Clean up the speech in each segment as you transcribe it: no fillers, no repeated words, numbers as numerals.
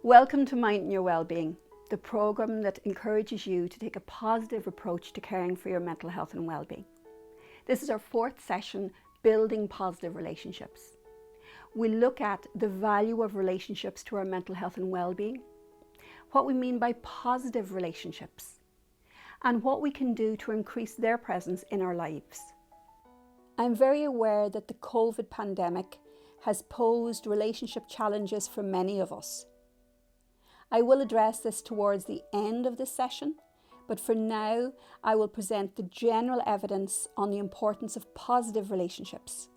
Welcome to Minding Your Wellbeing, the programme that encourages you to take a positive approach to caring for your mental health and wellbeing. This is our fourth session, Building Positive Relationships. We look at the value of relationships to our mental health and wellbeing, what we mean by positive relationships, and what we can do to increase their presence in our lives. I'm very aware that the COVID pandemic has posed relationship challenges for many of us. I will address this towards the end of this session, but for now I will present the general evidence on the importance of positive relationships.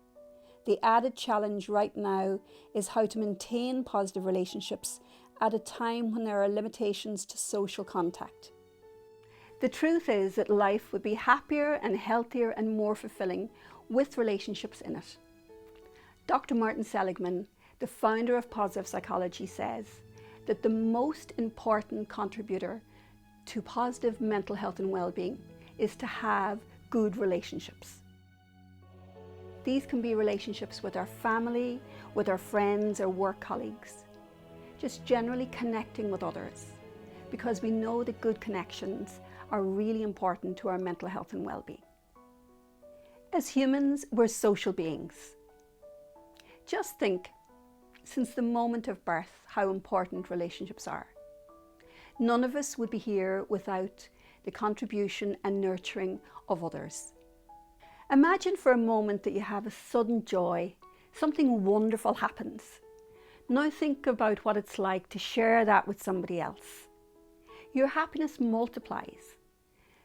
The added challenge right now is how to maintain positive relationships at a time when there are limitations to social contact. The truth is that life would be happier and healthier and more fulfilling with relationships in it. Dr. Martin Seligman, the founder of positive psychology, says that the most important contributor to positive mental health and well-being is to have good relationships. These can be relationships with our family, with our friends or work colleagues, just generally connecting with others, because we know that good connections are really important to our mental health and well-being. As humans, we're social beings. Just think, since the moment of birth, how important relationships are. None of us would be here without the contribution and nurturing of others. Imagine for a moment that you have a sudden joy, something wonderful happens. Now think about what it's like to share that with somebody else. Your happiness multiplies.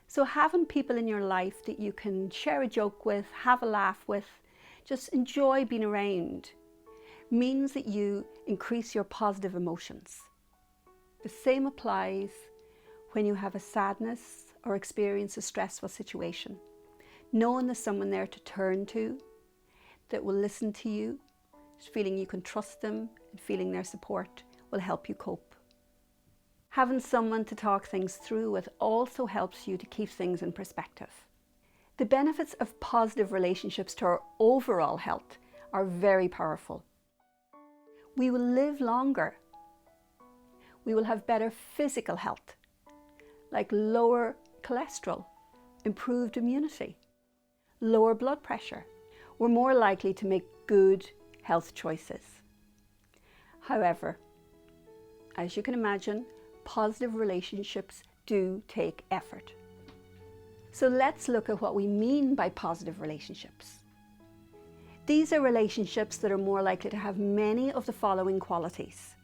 So having people in your life that you can share a joke with, have a laugh with, just enjoy being around, means that you increase your positive emotions. The same applies when you have a sadness or experience a stressful situation. Knowing there's someone there to turn to, that will listen to you, feeling you can trust them and feeling their support will help you cope. Having someone to talk things through with also helps you to keep things in perspective. The benefits of positive relationships to our overall health are very powerful. We will live longer. We will have better physical health, like lower cholesterol, improved immunity, lower blood pressure. We're more likely to make good health choices. However, as you can imagine, positive relationships do take effort. So let's look at what we mean by positive relationships. These are relationships that are more likely to have many of the following qualities: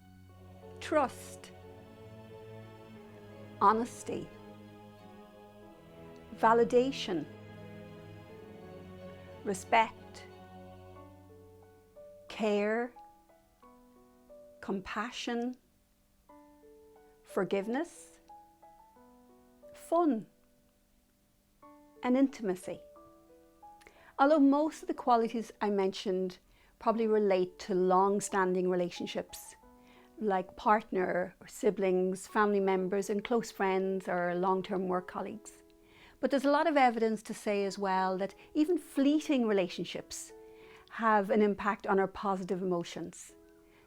trust, honesty, validation, respect, care, compassion, forgiveness, fun, and intimacy. Although most of the qualities I mentioned probably relate to long-standing relationships, like partner or siblings, family members and close friends or long-term work colleagues. But there's a lot of evidence to say as well that even fleeting relationships have an impact on our positive emotions.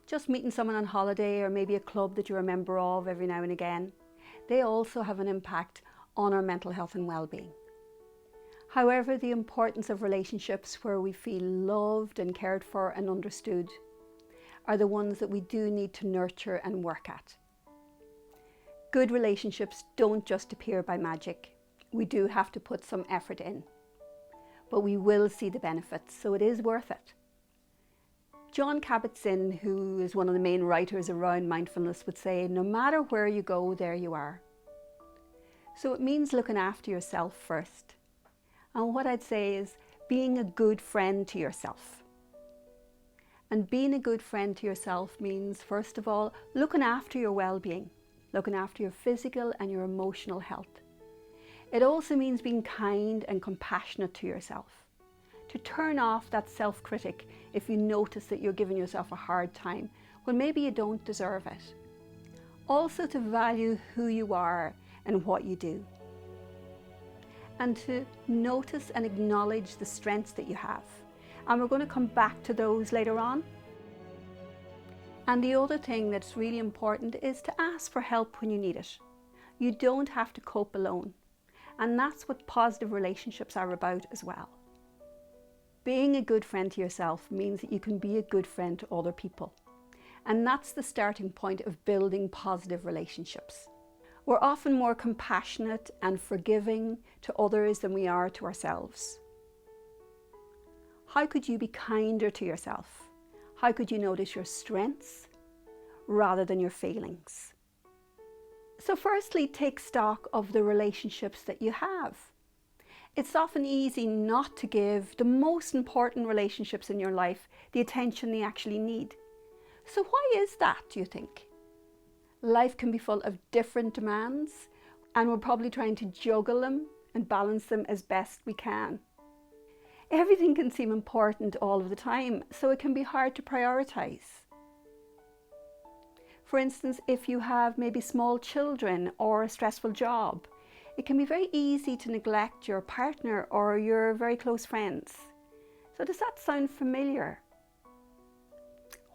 Just meeting someone on holiday or maybe a club that you're a member of every now and again, they also have an impact on our mental health and well-being. However, the importance of relationships where we feel loved and cared for and understood are the ones that we do need to nurture and work at. Good relationships don't just appear by magic. We do have to put some effort in, but we will see the benefits, so it is worth it. Jon Kabat-Zinn, who is one of the main writers around mindfulness, would say, no matter where you go, there you are. So it means looking after yourself first. And what I'd say is being a good friend to yourself. And being a good friend to yourself means, first of all, looking after your well-being, looking after your physical and your emotional health. It also means being kind and compassionate to yourself, to turn off that self-critic if you notice that you're giving yourself a hard time when maybe you don't deserve it. Also to value who you are and what you do. And to notice and acknowledge the strengths that you have. And we're going to come back to those later on. And the other thing that's really important is to ask for help when you need it. You don't have to cope alone. And that's what positive relationships are about as well. Being a good friend to yourself means that you can be a good friend to other people. And that's the starting point of building positive relationships. We're often more compassionate and forgiving to others than we are to ourselves. How could you be kinder to yourself? How could you notice your strengths rather than your failings? So firstly, take stock of the relationships that you have. It's often easy not to give the most important relationships in your life the attention they actually need. So why is that, do you think? Life can be full of different demands, and we're probably trying to juggle them and balance them as best we can. Everything can seem important all of the time, so it can be hard to prioritize. For instance, if you have maybe small children or a stressful job, it can be very easy to neglect your partner or your very close friends. So does that sound familiar?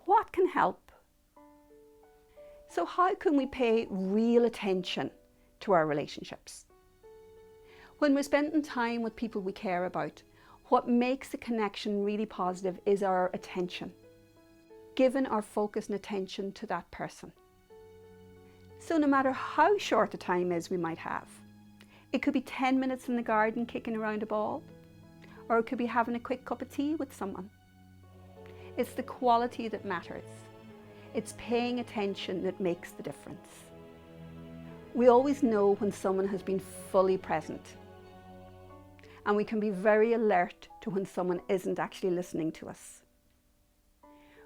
What can help? So how can we pay real attention to our relationships? When we're spending time with people we care about, what makes the connection really positive is our attention, given our focus and attention to that person. So no matter how short the time is we might have, it could be 10 minutes in the garden kicking around a ball, or it could be having a quick cup of tea with someone. It's the quality that matters. It's paying attention that makes the difference. We always know when someone has been fully present, and we can be very alert to when someone isn't actually listening to us.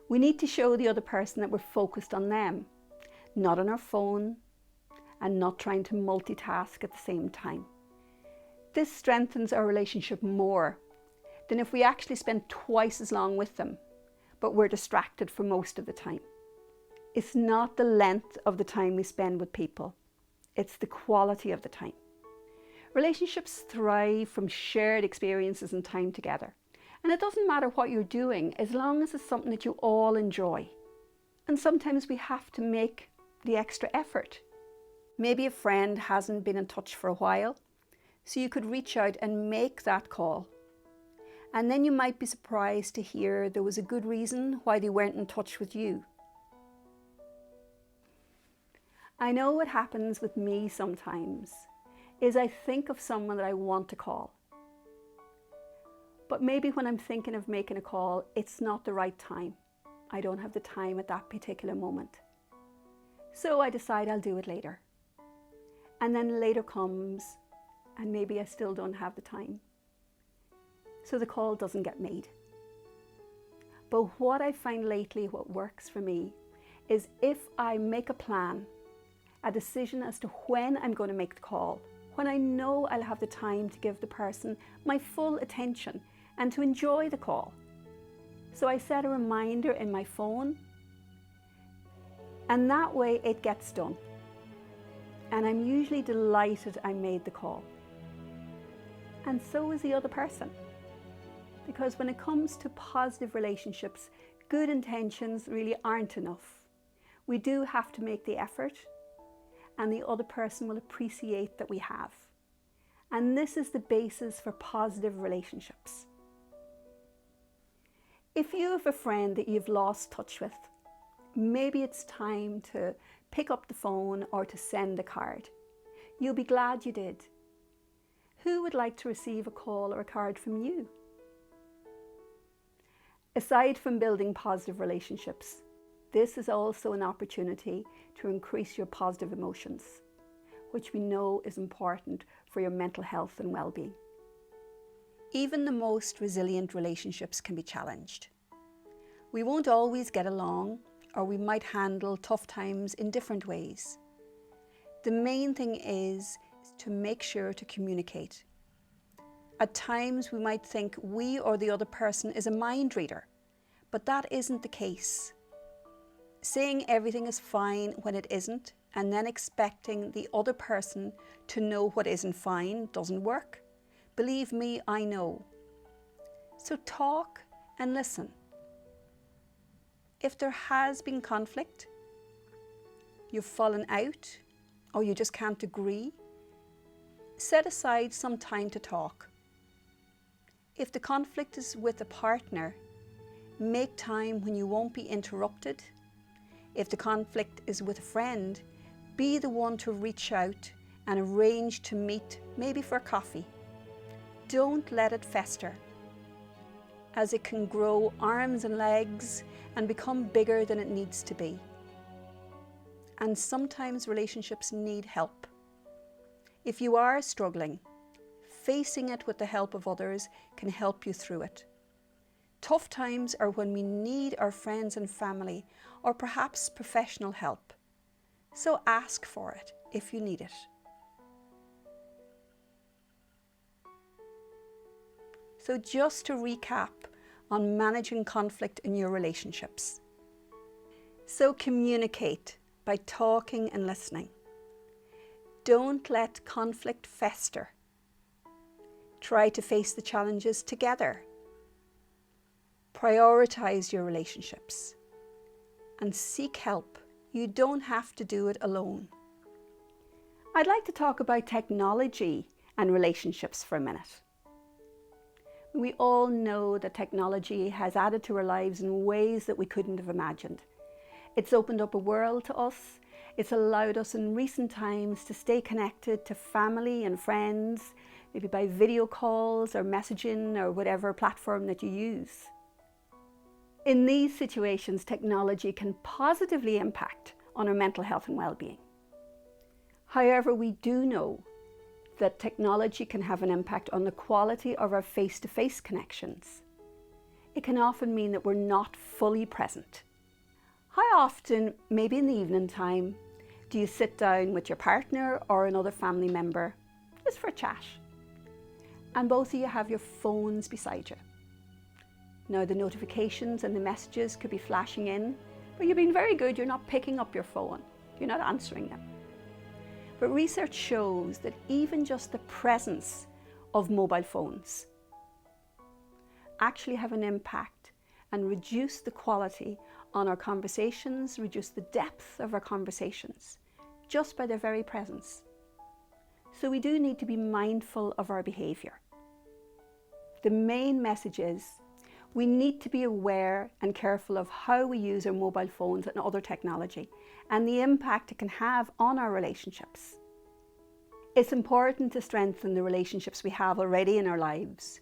We need to show the other person that we're focused on them, not on our phone, and not trying to multitask at the same time. This strengthens our relationship more than if we actually spend twice as long with them, but we're distracted for most of the time. It's not the length of the time we spend with people, it's the quality of the time. Relationships thrive from shared experiences and time together. And it doesn't matter what you're doing, as long as it's something that you all enjoy. And sometimes we have to make the extra effort. Maybe a friend hasn't been in touch for a while, so you could reach out and make that call. And then you might be surprised to hear there was a good reason why they weren't in touch with you. I know what happens with me sometimes is I think of someone that I want to call. But maybe when I'm thinking of making a call, it's not the right time. I don't have the time at that particular moment. So I decide I'll do it later. And then later comes, and maybe I still don't have the time. So the call doesn't get made. But what I find lately, what works for me, is if I make a plan, a decision as to when I'm going to make the call, when I know I'll have the time to give the person my full attention and to enjoy the call. So I set a reminder in my phone, and that way it gets done. And I'm usually delighted I made the call. And so is the other person. Because when it comes to positive relationships, good intentions really aren't enough. We do have to make the effort, and the other person will appreciate that we have. And this is the basis for positive relationships. If you have a friend that you've lost touch with, maybe it's time to pick up the phone or to send a card. You'll be glad you did. Who would like to receive a call or a card from you? Aside from building positive relationships, this is also an opportunity to increase your positive emotions, which we know is important for your mental health and well-being. Even the most resilient relationships can be challenged. We won't always get along, or we might handle tough times in different ways. The main thing is to make sure to communicate. At times we might think we or the other person is a mind reader, but that isn't the case. Saying everything is fine when it isn't, and then expecting the other person to know what isn't fine doesn't work. Believe me, I know. So talk and listen. If there has been conflict, you've fallen out, or you just can't agree, set aside some time to talk. If the conflict is with a partner, make time when you won't be interrupted. If the conflict is with a friend, be the one to reach out and arrange to meet, maybe for coffee. Don't let it fester, as it can grow arms and legs and become bigger than it needs to be. And sometimes relationships need help. If you are struggling, facing it with the help of others can help you through it. Tough times are when we need our friends and family, or perhaps professional help. So ask for it if you need it. So just to recap on managing conflict in your relationships. So communicate by talking and listening. Don't let conflict fester. Try to face the challenges together. Prioritize your relationships and seek help. You don't have to do it alone. I'd like to talk about technology and relationships for a minute. We all know that technology has added to our lives in ways that we couldn't have imagined. It's opened up a world to us. It's allowed us in recent times to stay connected to family and friends, maybe by video calls or messaging or whatever platform that you use. In these situations, technology can positively impact on our mental health and well-being. However, we do know that technology can have an impact on the quality of our face-to-face connections. It can often mean that we're not fully present. How often, maybe in the evening time, do you sit down with your partner or another family member just for a chat? And both of you have your phones beside you. Now the notifications and the messages could be flashing in, but you're being very good, you're not picking up your phone, you're not answering them. But research shows that even just the presence of mobile phones actually have an impact and reduce the quality on our conversations, reduce the depth of our conversations, just by their very presence. So we do need to be mindful of our behaviour. The main message is we need to be aware and careful of how we use our mobile phones and other technology and the impact it can have on our relationships. It's important to strengthen the relationships we have already in our lives,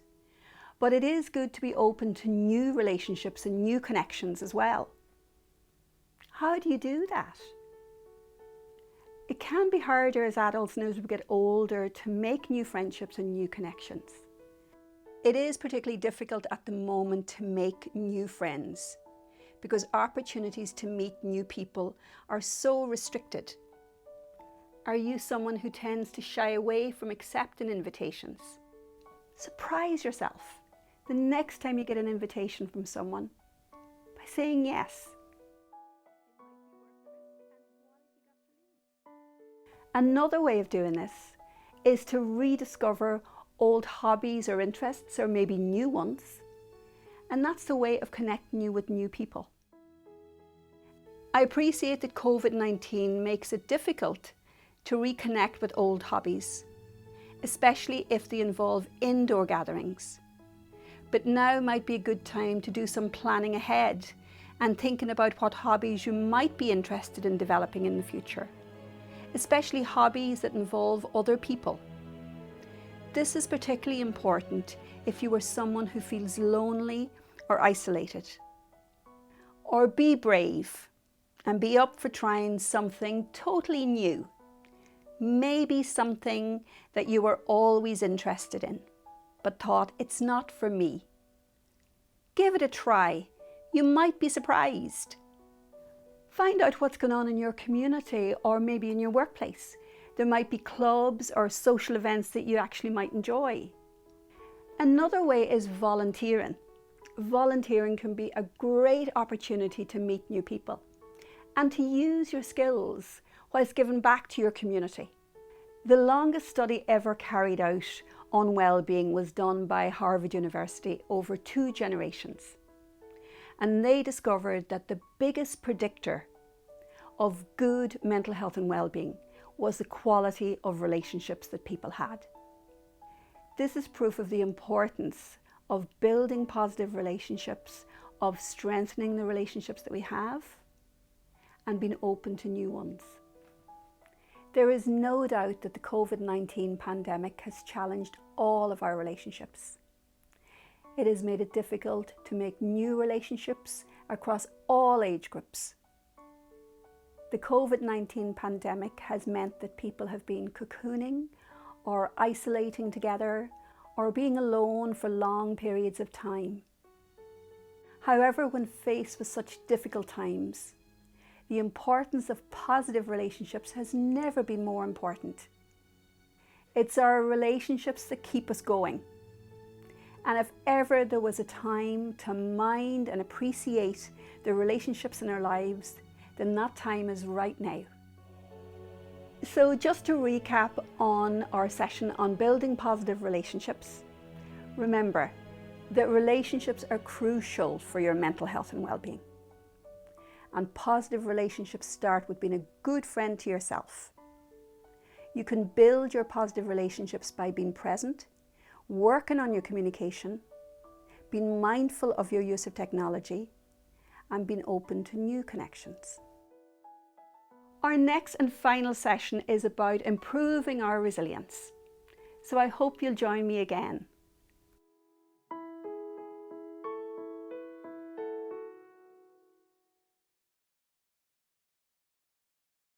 but it is good to be open to new relationships and new connections as well. How do you do that? It can be harder as adults and as we get older to make new friendships and new connections. It is particularly difficult at the moment to make new friends because opportunities to meet new people are so restricted. Are you someone who tends to shy away from accepting invitations? Surprise yourself the next time you get an invitation from someone by saying yes. Another way of doing this is to rediscover old hobbies or interests, or maybe new ones, and that's the way of connecting you with new people. I appreciate that COVID-19 makes it difficult to reconnect with old hobbies, especially if they involve indoor gatherings. But now might be a good time to do some planning ahead and thinking about what hobbies you might be interested in developing in the future, especially hobbies that involve other people. This is particularly important if you are someone who feels lonely or isolated. Or be brave and be up for trying something totally new. Maybe something that you were always interested in, but thought it's not for me. Give it a try. You might be surprised. Find out what's going on in your community or maybe in your workplace. There might be clubs or social events that you actually might enjoy. Another way is volunteering. Volunteering can be a great opportunity to meet new people and to use your skills whilst giving back to your community. The longest study ever carried out on well-being was done by Harvard University over 2 generations. and they discovered that the biggest predictor of good mental health and well-being was the quality of relationships that people had. This is proof of the importance of building positive relationships, of strengthening the relationships that we have, and being open to new ones. There is no doubt that the COVID-19 pandemic has challenged all of our relationships. It has made it difficult to make new relationships across all age groups. The COVID-19 pandemic has meant that people have been cocooning or isolating together or being alone for long periods of time. However, when faced with such difficult times, the importance of positive relationships has never been more important. It's our relationships that keep us going. And if ever there was a time to mind and appreciate the relationships in our lives, then that time is right now. So just to recap on our session on building positive relationships, remember that relationships are crucial for your mental health and well-being. And positive relationships start with being a good friend to yourself. You can build your positive relationships by being present, working on your communication, being mindful of your use of technology, and being open to new connections. Our next and final session is about improving our resilience. So I hope you'll join me again.